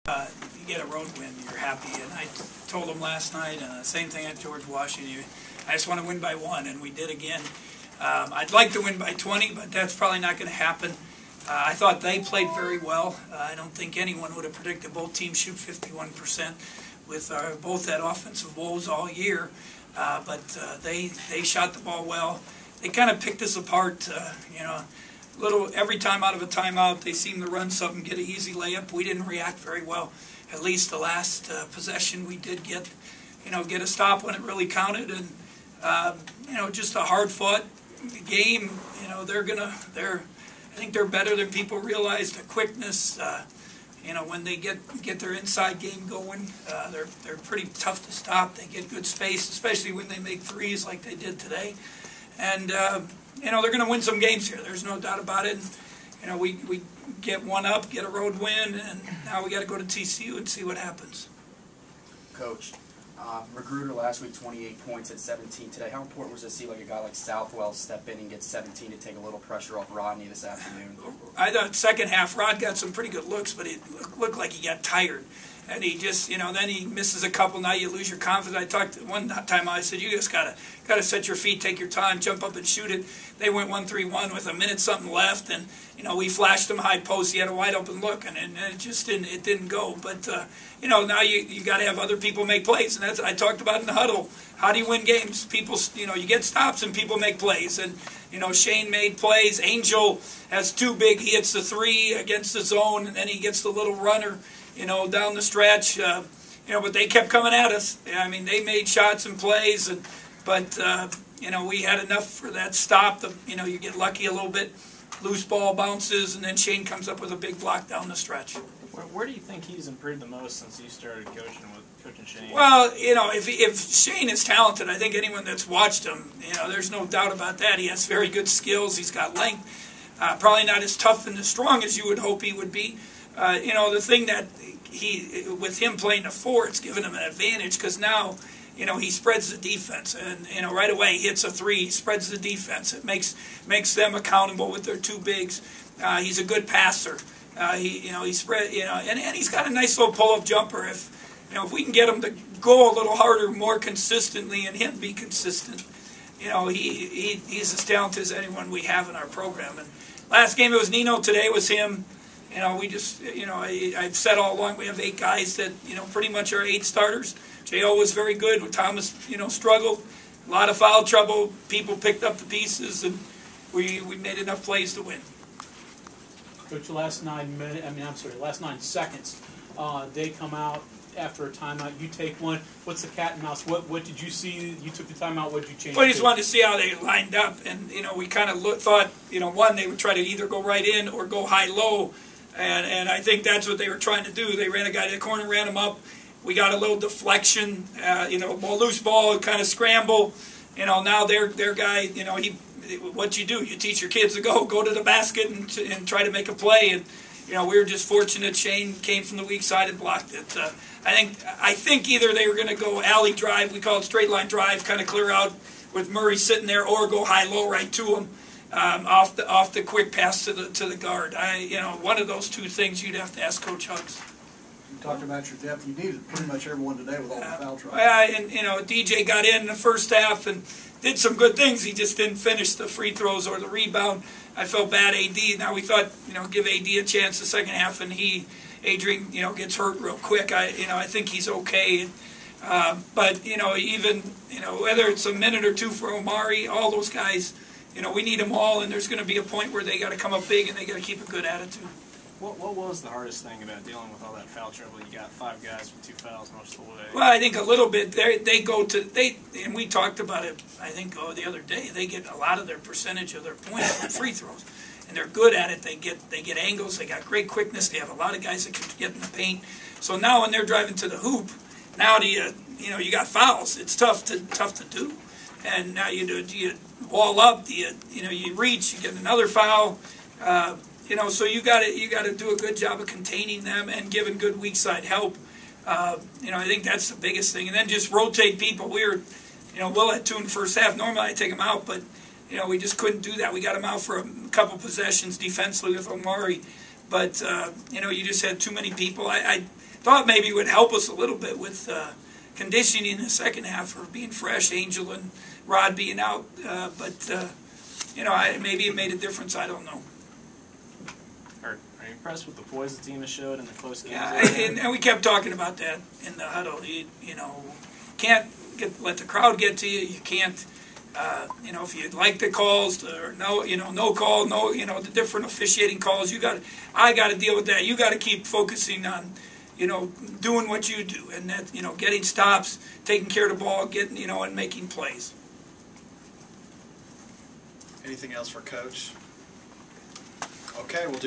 You get a road win, you're happy. And I told them last night, same thing at George Washington, I just want to win by 1, and we did again. I'd like to win by 20, but that's probably not going to happen. I thought they played very well. I don't think anyone would have predicted both teams shoot 51% with both had offensive woes all year. But they shot the ball well. They kind of picked us apart, every time out of a timeout, they seemed to run something, get an easy layup. We didn't react very well. At least the last possession we did get a stop when it really counted, and just a hard-fought game. I think they're better than people realize. The quickness, when they get their inside game going, they're pretty tough to stop. They get good space, especially when they make threes like they did today, and. They're going to win some games here. There's no doubt about it. We get one up, get a road win, and now we got to go to TCU and see what happens. Coach, Magruder last week, 28 points at 17 today. How important was it to see a guy like Southwell step in and get 17 to take a little pressure off Rodney this afternoon? I thought second half, Rod got some pretty good looks, but it looked like he got tired. And he just, then he misses a couple. Now you lose your confidence. I talked one time. I said, you just gotta set your feet, take your time, jump up and shoot it. They went 1-3-1 with a minute something left, and we flashed him high post. He had a wide open look, and it just didn't go. But now you got to have other people make plays, and that's what I talked about in the huddle. How do you win games? People, you get stops and people make plays, and Shane made plays. Angel has 2 big. He hits the 3 against the zone, and then he gets the little runner. Down the stretch, but they kept coming at us. I mean, they made shots and plays, but we had enough for that stop. You get lucky a little bit, loose ball bounces, and then Shane comes up with a big block down the stretch. Where do you think he's improved the most since you started coaching Shane? Well, if Shane is talented, I think anyone that's watched him, there's no doubt about that. He has very good skills. He's got length. Probably not as tough and as strong as you would hope he would be. The thing that with him playing the 4, it's given him an advantage because now, he spreads the defense, and right away he hits a 3, he spreads the defense. It makes them accountable with their 2 bigs. He's a good passer. He spread, and he's got a nice little pull-up jumper. If we can get him to go a little harder, more consistently, and him be consistent, he's as talented as anyone we have in our program. And last game it was Nino. Today it was him. We just, I've said all along we have 8 guys that, pretty much are 8 starters. J.O. was very good. Thomas, struggled. A lot of foul trouble. People picked up the pieces, and we made enough plays to win. Coach, last 9 seconds, they come out after a timeout. You take one. What's the cat and mouse? What did you see? You took the timeout. What did you change? Well, I just wanted to see how they lined up, and we kind of thought, one, they would try to either go right in or go high-low. And I think that's what they were trying to do. They ran a guy to the corner, ran him up. We got a little deflection, loose ball, kind of scramble. Now their guy, what you do, you teach your kids to go to the basket and try to make a play. And we were just fortunate. Shane came from the weak side and blocked it. I think either they were going to go alley drive, we call it straight line drive, kind of clear out with Murray sitting there, or go high-low right to him. Off the quick pass to the guard. One of those 2 things you'd have to ask Coach Hugs. You talked about your depth. You needed pretty much everyone today with all the foul trouble. And DJ got in the first half and did some good things. He just didn't finish the free throws or the rebound. I felt bad. AD. Now we thought give AD a chance the second half, and Adrian gets hurt real quick. I think he's okay. But even whether it's a minute or 2 for Omari, all those guys. We need them all, and there's going to be a point where they got to come up big and they got to keep a good attitude. What was the hardest thing about dealing with all that foul trouble? You got 5 guys with 2 fouls most of the way. Well, I think a little bit. And we talked about it, I think, the other day. They get a lot of their percentage of their points from free throws, and they're good at it. They get angles. They got great quickness. They have a lot of guys that can get in the paint. So now when they're driving to the hoop, now you got fouls. It's tough to do. And now do you wall up? Do you reach? You get another foul. So you got to do a good job of containing them and giving good weak side help. I think that's the biggest thing. And then just rotate people. Will had 2 in the first half. Normally I take them out, but we just couldn't do that. We got him out for a couple possessions defensively with Omari, but you just had too many people. I thought maybe it would help us a little bit with conditioning in the second half for being fresh, Angel and Rod being out. But you know, maybe it made a difference. I don't know. Are you impressed with the poise the team has showed in the close games? Yeah, and we kept talking about that in the huddle. You know, can't let the crowd get to you. You can't. You know, if you like the calls or no, you know, no call, no, you know, the different officiating calls, I got to deal with that. You got to keep focusing on, you know, doing what you do, and that, you know, getting stops, taking care of the ball, getting, you know, and making plays. Anything else for Coach? Okay, we'll do.